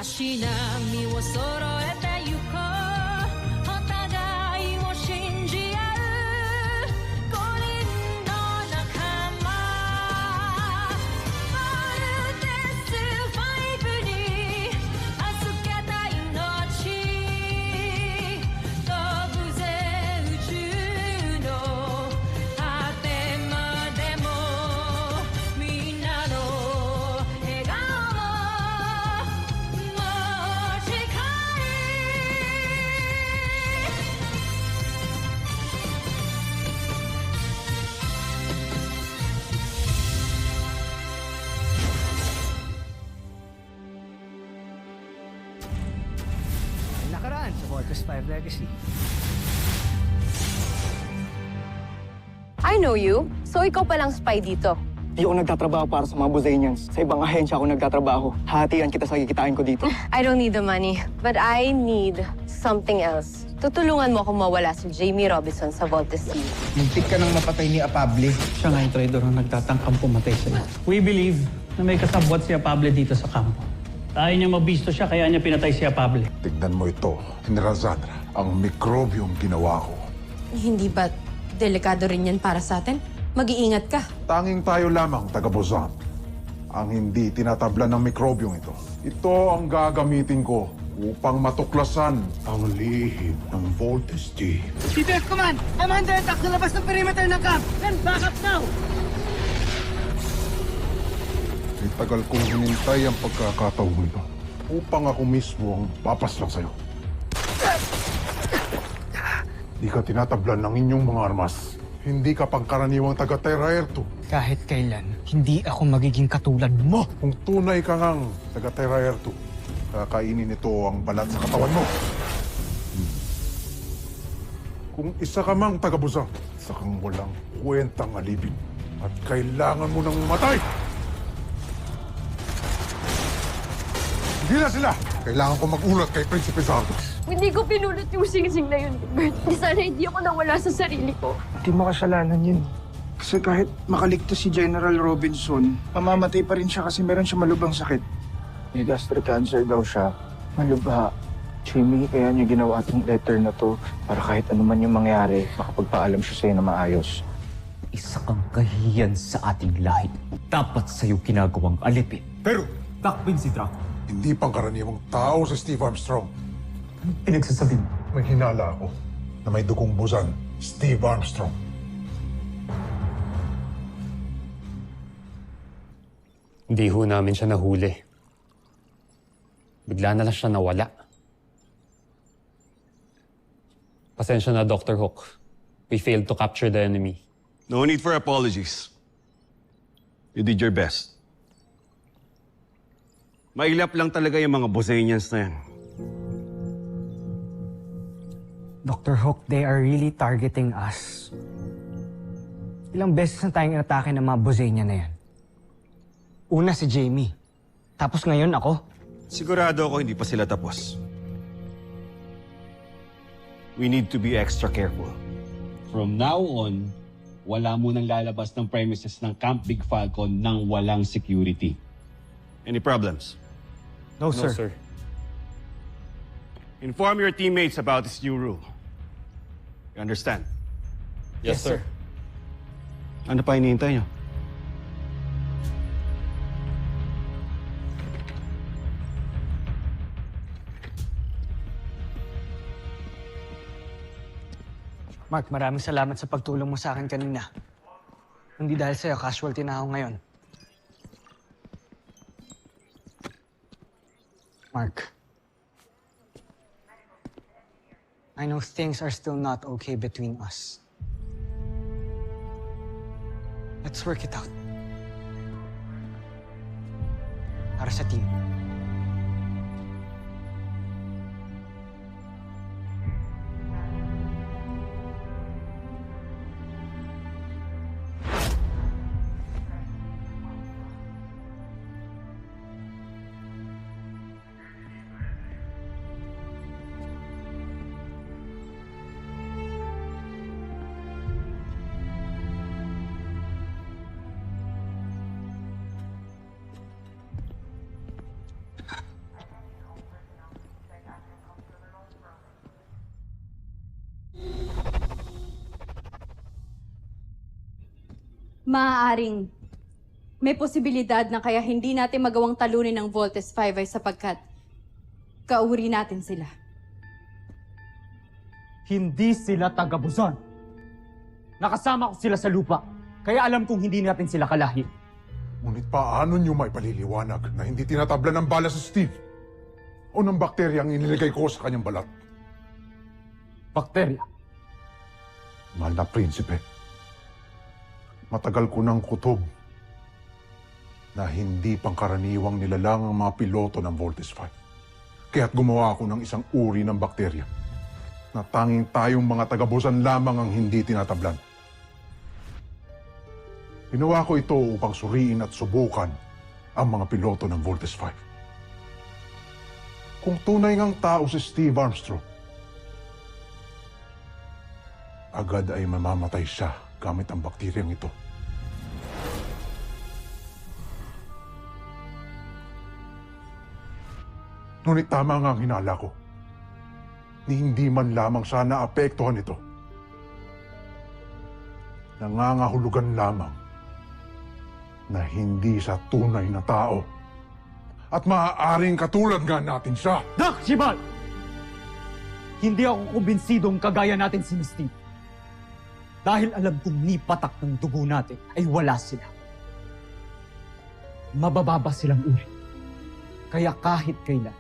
足並みを揃えてゆこうお互いを信じ合う5人の仲間まるでスファイブに預けた命飛ぶぜ宇宙の果てまでもみんなの笑顔Nakaraan sa Fortress 5 Legacy. I know you. So ikaw palang spy dito. Di ako nagtatrabaho para sa mga Bozanians. Sa ibang ahensya ako nagtatrabaho. Hatian kita sa kikitain ko dito. I don't need the money, but I need something else. Tutulungan mo akong mawala si Jamie Robinson sa Voltes Sea. Muntik ka nang mapatay ni Apable. Siya nga yung traidor na nagtatangkang pumatay sa'yo. We believe na may kasabwat si Apable dito sa kampo. Ayaw niya mabisto siya, kaya niya pinatay si Apable. Tignan mo ito, General Zandra. Ang mikrobyong ginawa ko. Hindi ba delikado rin yan para sa atin? Mag-iingat ka. Tanging tayo lamang, taga-Bozan, ang hindi tinatablan ng mikrobyong ito. Ito ang gagamitin ko upang matuklasan ang lihim ng Voltes G. CPF Command! I'm under attack sa labas ng perimeter ng camp! And back up now! Ay tagal kong hinintay ang pagkakataong ito upang ako mismo ang papaslang sa'yo. Di ka tinatablan ng inyong mga armas. Hindi ka pangkaraniwang taga-Terra Air 2. Kahit kailan, hindi ako magiging katulad mo! Kung tunay ka ngang taga-Terra Air 2, kakainin ito ang balat sa katawan mo. Kung isa ka mang taga-Buzan, isa kang walang kwentang alipin. At kailangan mo nang matay! Hindi na sila! Kailangan ko mag-ulat kay Prinsipe Zardos. Hindi ko pinulot yung singsing na yun, Bert. Sana hindi ako nawala sa sarili ko. Hindi mo kasalanan yun. Kasi kahit makaligtas si General Robinson, mamamatay pa rin siya kasi meron siya malubhang sakit. May gastric cancer daw siya. Malubha. Jimmy, kaya niya ginawa itong letter na to para kahit ano man yung mangyari, makapagpaalam siya sa'yo na maayos. Isa kang kahiyan sa ating lahi. Dapat sa'yo ginagawang alipin. Pero Takbin si Draco. hindi pangkaraniwang tao sa Steve Armstrong. Pinagsasabi mo. May hinala ako na may dugong Buzan, Steve Armstrong. Hindi ho namin siya nahuli. Bigla na lang siya nawala. Pasensya na, Dr. Hook. We failed to capture the enemy. No need for apologies. You did your best. Mailap lang talaga yung mga Bozanians na yan. Dr. Hook, they are really targeting us. Ilang beses na tayong inatake ng mga Bozania na yan. Una si Jamie. Tapos ngayon ako. Sigurado ako hindi pa sila tapos. We need to be extra careful. From now on, wala mo nang lalabas ng premises ng Camp Big Falcon nang walang security. Any problems? No, No, sir. Inform your teammates about this new rule. You understand? Yes, sir. Ano pa hinihintay niyo? Mark, maraming salamat sa pagtulong mo sa akin kanina. Hindi dahil sa'yo, casualty na ako ngayon. Mark. I know things are still not okay between us. Let's work it out. Para sa team. Maaaring may posibilidad na kaya hindi natin magawang talunin ng Voltes 5 ay sapagkat kauri natin sila. Hindi sila taga-Buzon. Nakasama ko sila sa lupa, kaya alam kong hindi natin sila kalahi. Ngunit paano niyo may paliliwanag na hindi tinatabla ng bala si Steve? O ng bakterya ang inilagay ko sa kanyang balat? Bakterya. Mahal na prinsipe, matagal ko ng kutob na hindi pangkaraniwang nilalang ang mga piloto ng Voltes 5. Kaya't gumawa ako ng isang uri ng bakterya na tanging tayong mga taga-Buzon lamang ang hindi tinatablan. Ginawa ko ito upang suriin at subukan ang mga piloto ng Voltes 5. Kung tunay ngang tao si Steve Armstrong, agad ay mamamatay siya gamit ang bakteryang ito. Ngunit tama nga ang hinala ko. Ni hindi man lamang siya naapektuhan ito. Nangangahulugan lamang na hindi siya tunay na tao. At maaaring katulad nga natin siya. Doc Shibal! Hindi ako kumbinsidong kagaya natin si Steve. Dahil alam kong ni patak ng dugo natin ay wala sila. Mabababa silang uri. Kaya kahit kailan,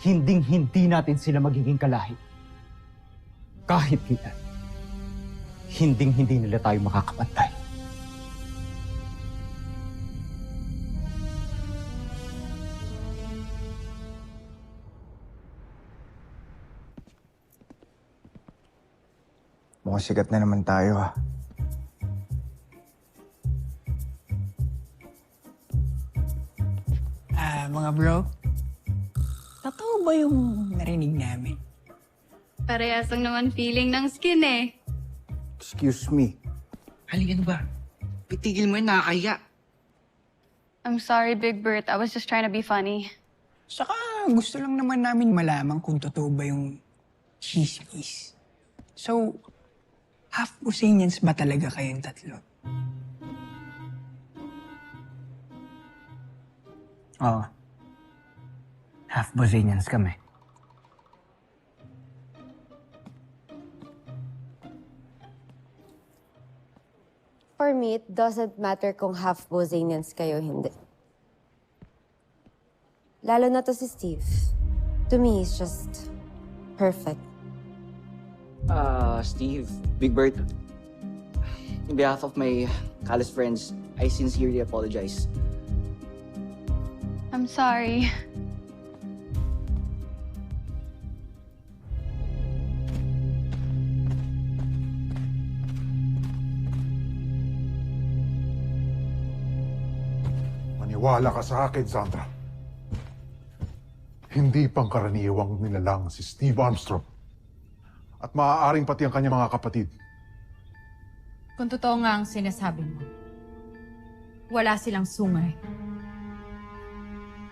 hinding-hindi natin sila magiging kalahi. Kahit kailan, hinding-hindi nila tayo makakapantay. Mukhang sikat na naman tayo, ha? Mga bro, totoo ba yung narinig namin? Parehas lang naman feeling ng skin eh. Excuse me. Halika ba? Pitigil mo yun, nakakaya. I'm sorry, Big Bert. I was just trying to be funny. Saka gusto lang naman namin malaman kung totoo ba yung chismis. So, half Buzanians ba talaga kayong tatlo? Oo. Half Buzanians kami. For me, it doesn't matter kung half Bozanians kayo hindi. Lalo na to si Steve. To me, he's just perfect. Steve, Big Bird, in behalf of my Callis friends, I sincerely apologize. I'm sorry. Maniwala ka sa akin, Sandra. Hindi pangkaraniwang nilalang si Steve Armstrong. At maaaring pati ang kanyang mga kapatid. Kung totoo nga ang sinasabi mo, wala silang sungay.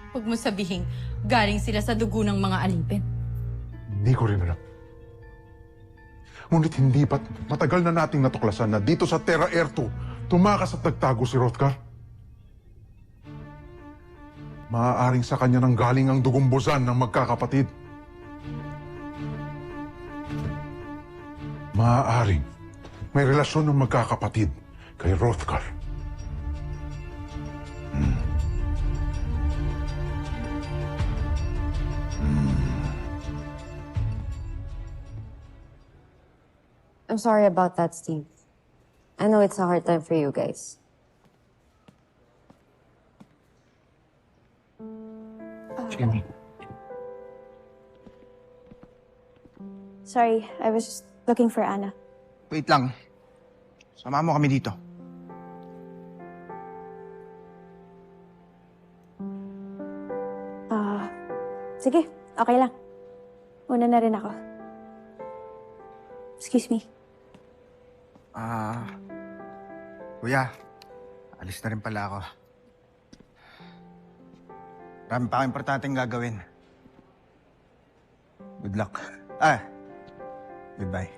Huwag mo sabihing galing sila sa dugo ng mga alipin. Hindi ko rin alam. Ngunit hindi ba't matagal na nating natuklasan na dito sa Terra Air 2, tumakas at nagtago si Rothgar? Maaaring sa kanya nang galing ang dugong Buzan ng magkakapatid. Maaaring may relasyon ng magkakapatid kay Rothgar. I'm sorry about that, Steve. I know it's a hard time for you guys. Jimmy. Sorry, I was just looking for Anna. Wait lang. Sama mo kami dito. Sige, okay lang. Una na rin ako. Excuse me. Kuya, alis na rin pala ako. Marami pa akong importanteng gagawin. Good luck. Goodbye.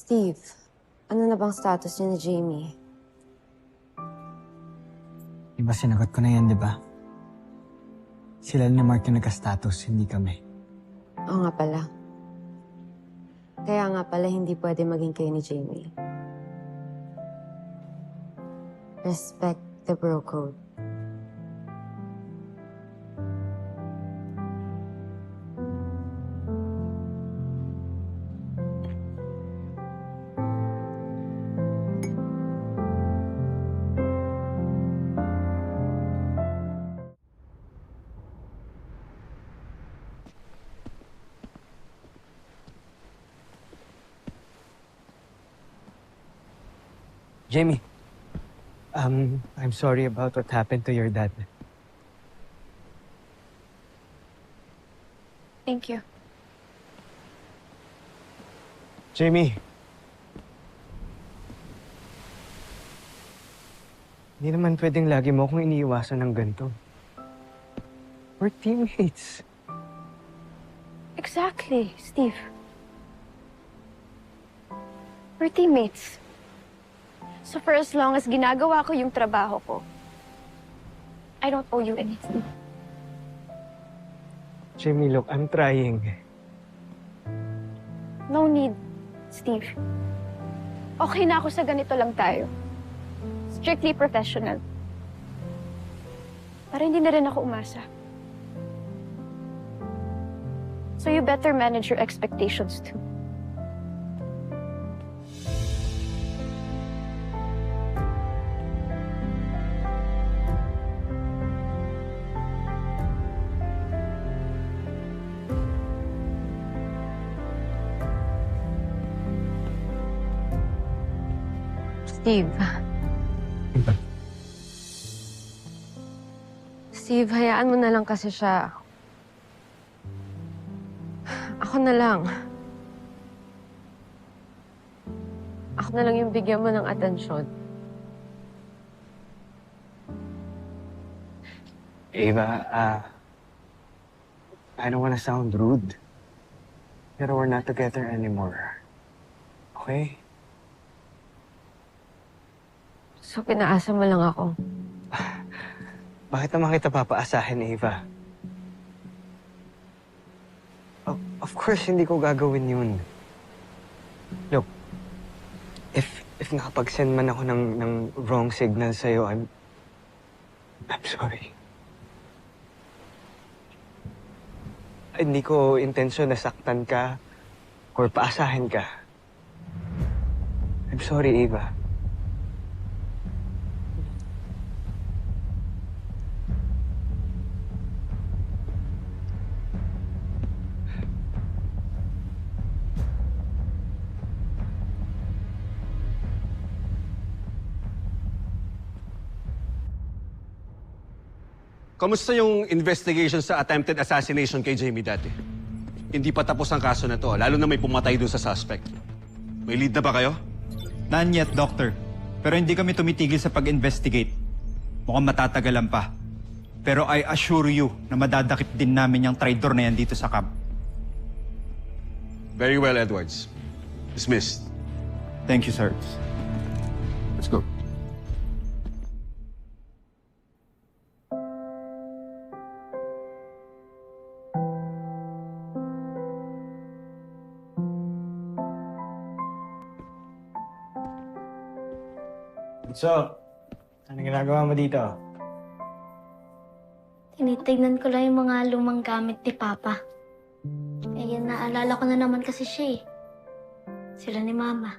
Steve, ano na bang status niya ni Jamie? Di ba sinagot ko na yan, di ba? Sila ni Mark yung nagka-status, hindi kami. Oo nga pala. Kaya nga pala hindi pwede maging kayo ni Jamie. Respect the bro code. Jamie, I'm sorry about what happened to your dad. Thank you. Jamie. Hindi naman pwedeng lagi mo akong iniiwasan ng ganito. We're teammates. Exactly, Steve. We're teammates. So for as long as ginagawa ko yung trabaho ko, I don't owe you anything. Jamie, look, I'm trying. No need, Steve. Okay na ako sa ganito lang tayo. Strictly professional. Para hindi na rin ako umasa. So you better manage your expectations too. Steve. Steve, hayaan mo na lang kasi siya. Ako na lang. Ako na lang yung bigyan mo ng atensyon. Ava, I don't wanna sound rude. Pero we're not together anymore. Okay? So, pinaasa mo lang ako. Bakit naman kita papaasahin, Ava? Of course, hindi ko gagawin yun. Look, if nakapag-send man ako ng wrong signal sa'yo, I'm sorry. Hindi ko intensyon na saktan ka or paasahin ka. I'm sorry, Ava. Kamusta yung investigation sa attempted assassination kay Jamie dati? Hindi pa tapos ang kaso na to, lalo na may pumatay doon sa suspect. May lead na ba kayo? None yet, Doctor. Pero hindi kami tumitigil sa pag-investigate. Mukhang matatagalan pa. Pero I assure you na madadakip din namin yung traitor na yan dito sa camp. Very well, Edwards. Dismissed. Thank you, sir. Let's go. So, anong ginagawa mo dito? Tinitignan ko lang yung mga lumang gamit ni Papa. Eh, naalala ko na naman kasi siya eh. Sila ni Mama.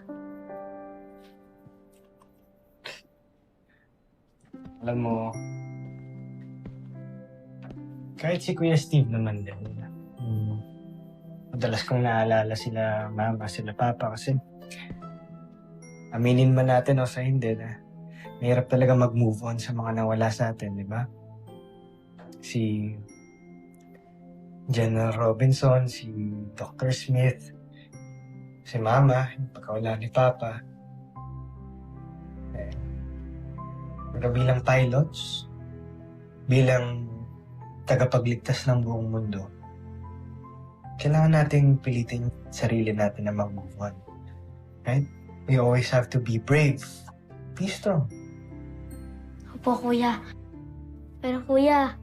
Alam mo, kahit si Kuya Steve naman din. Madalas kong naalala sila Mama, sila Papa kasi aminin man natin o sa hindi na mahirap talaga mag-move on sa mga nawala sa atin, di ba? Si General Robinson, si Dr. Smith, si Mama, yung pagkawala ni Papa. Pero bilang pilots, bilang tagapagligtas ng buong mundo, kailangan nating pilitin yung sarili natin na mag-move on. Right? We always have to be brave. Be strong. Opo, kuya. Pero kuya,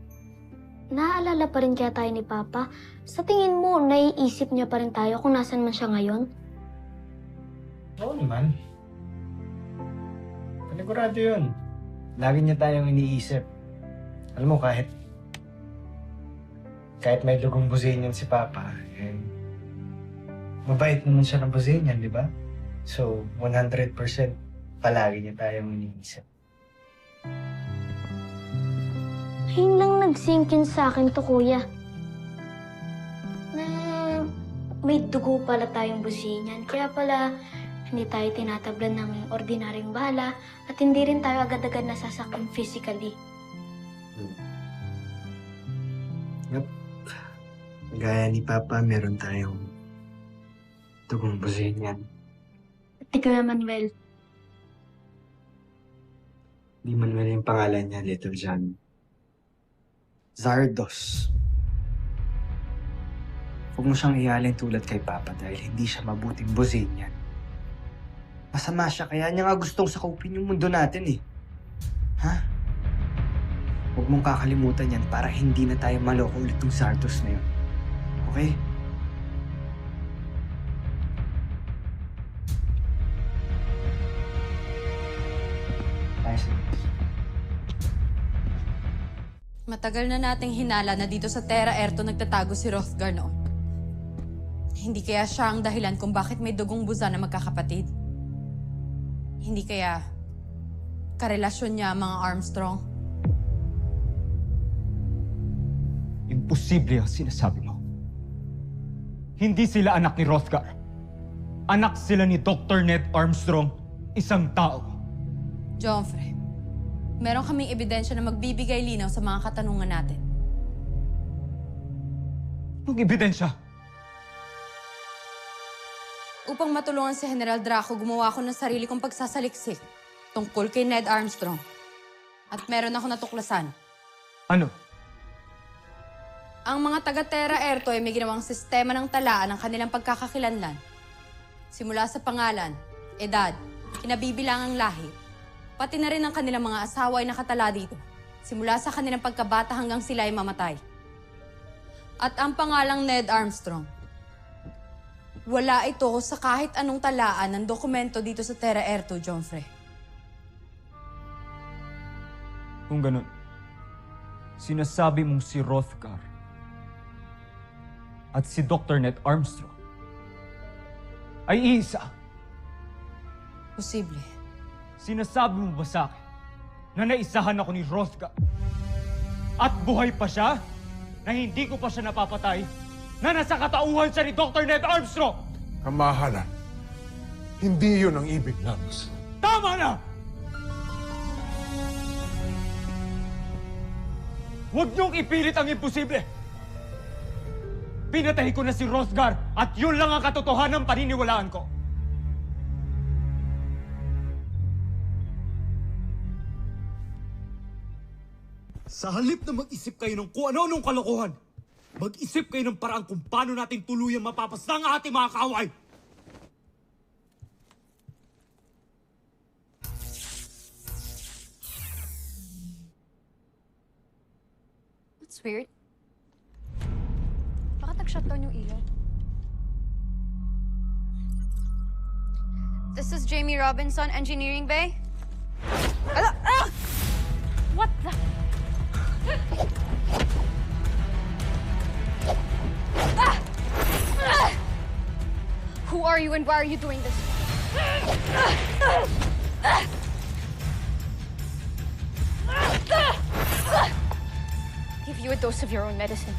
naaalala pa rin kaya tayo ni Papa? Sa tingin mo, naiisip niya pa rin tayo kung nasan man siya ngayon? Oo naman. Panigurado yun. Lagi niya tayong iniisip. Alam mo, kahit may dugong Buzanian si Papa, mabait naman siya ng Buzanian, di ba? So, 100% palagi niya tayong iniisip. Ngayon lang nag-sinkin sa akin to, kuya. Na may dugo pala tayong Buzanian. Kaya pala, hindi tayo tinatablan ng ordinaryong bala at hindi rin tayo agad-agad nasasaktan physically. Yup. Gaya ni Papa, meron tayong dugong Buzanian. At ikaw, Manuel. Di Manuel yung pangalan niya, Little John. Zardos. Huwag mo siyang ihalin tulad kay Papa dahil hindi siya mabuting Buzanian. Masama siya, kaya niya nga gustong sakupin yung mundo natin eh. Ha? Huwag mong kakalimutan yan para hindi na tayo maloko ulit ng Zardos na yun. Okay? Matagal na nating hinala na dito sa Terra Erto nagtatago si Hrothgar noon. Hindi kaya siya ang dahilan kung bakit may dugong buza na magkakapatid? Hindi kaya karelasyon niya ang mga Armstrong? Imposible ang sinasabi mo. Hindi sila anak ni Hrothgar. Anak sila ni Dr. Ned Armstrong, isang tao. Joffrey, meron kaming ebidensya na magbibigay linaw sa mga katanungan natin. Anong ebidensya? Upang matulungan si General Draco, gumawa ako ng sarili kong pagsasaliksik tungkol kay Ned Armstrong. At meron ako natuklasan. Ano? Ang mga taga-Terra Erto ay may ginawang sistema ng talaan ng kanilang pagkakakilanlan. Simula sa pangalan, edad, kinabibilangang lahi, pati na rin ang kanilang mga asawa ay nakatala dito. Simula sa kanilang pagkabata hanggang sila ay mamatay. At ang pangalang Ned Armstrong, wala ito sa kahit anong talaan ng dokumento dito sa Terra Erto, Joffrey. Kung ganun, sinasabi mong si Hrothgar at si Dr. Ned Armstrong ay isa. Posible. Sinasabi mo ba sa akin na naisahan ako ni Hrothgar at buhay pa siya, na hindi ko pa siya napapatay, na nasa katauhan siya ni Dr. Ned Armstrong? Kamahalan, hindi yun ang ibig, Lance. Tama na! Huwag niyong ipilit ang imposible! Pinatay ko na si Hrothgar at yun lang ang katotohanan ng paniniwalaan ko. Sa halip na mag-isip kayo ng kung ano-anong kalokohan, mag-isip kayo ng paraan kung paano natin tuluyang mapapasta ang ating mga kaaway. That's weird. Bakit nag-shutdown yung ilaw? This is Jamie Robinson, Engineering Bay. Ala! Ah! What the? Ah! Ah! Who are you and why are you doing this? Give you a dose of your own medicine.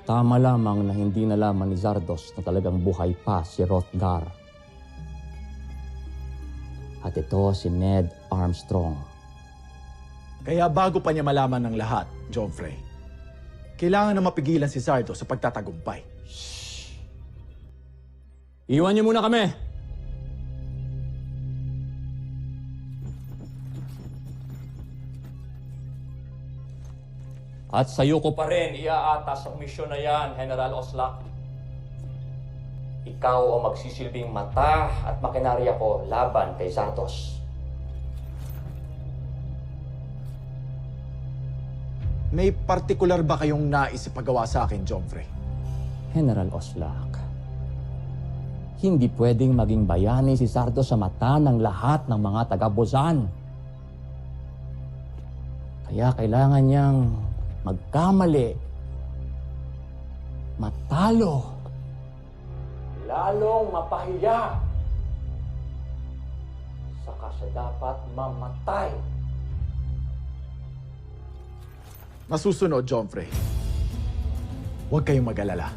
Tama lamang na hindi nalaman ni Zardos na talagang buhay pa si Hrothgar. At ito si Ned Armstrong. Kaya bago pa niya malaman ng lahat, Joffrey, kailangan na mapigilan si Zardos sa pagtatagumpay. Iwan niyo muna kami! At sa'yo ko pa rin iaatas ang misyon na yan, General Oslak. Ikaw ang magsisilbing mata at makinarya ko laban kay Zardos. May partikular ba kayong nais ipagawa sa akin, Joffrey? General Oslak, hindi pwedeng maging bayani si Zardos sa mata ng lahat ng mga taga-Bozan. Kaya kailangan niyang magkamali, matalo, lalong mapahiya, saka siya dapat mamatay. Masusunod, Joffrey. Huwag kayong mag-alala.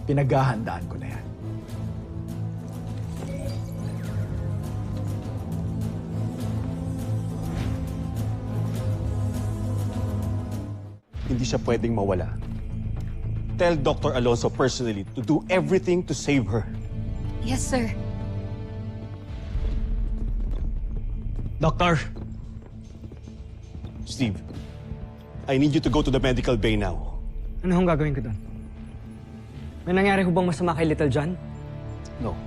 Pinaghahandaan ko na yan. Hindi siya pwedeng mawala. Tell Dr. Alonso personally to do everything to save her. Yes, sir. Doctor! Steve, I need you to go to the medical bay now. Ano hong gagawin ko doon? May nangyari ho bang masama kay Little John? No.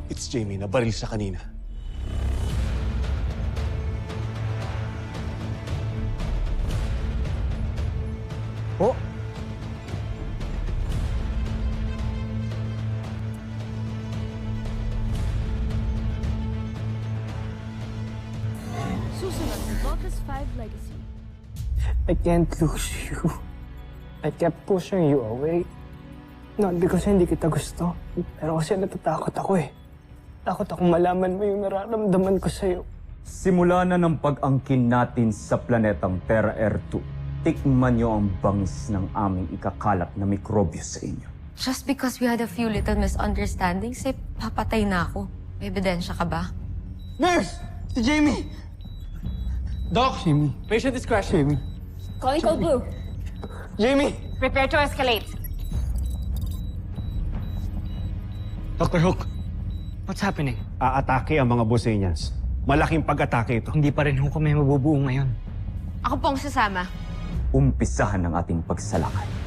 It's Jamie, nabaril siya kanina. Oh? Susunod sa Voltus 5 Legacy. I can't lose you. I kept pushing you away. Not because hindi kita gusto, pero kasi natatakot ako eh. Takot akong malaman mo yung nararamdaman ko sa'yo. Simula na ng pag-angkin natin sa planetang Terra Air 2. Tikman niyo ang bangis ng aming ikakalat na mikrobyo sa inyo. Just because we had a few little misunderstandings, eh, papatay na ako. May ebidensya ka ba? Nurse! Si Jamie! Doc! Jamie. Patient is crashing. Jamie. Calling Code Blue. Jamie! Prepare to escalate. Dr. Hook, what's happening? Aatake ang mga Bosenians. Malaking pag-atake ito. Hindi pa rin ho kami mabubuo ngayon. Ako pong sasama. Umpisahan ang ating pagsalakay.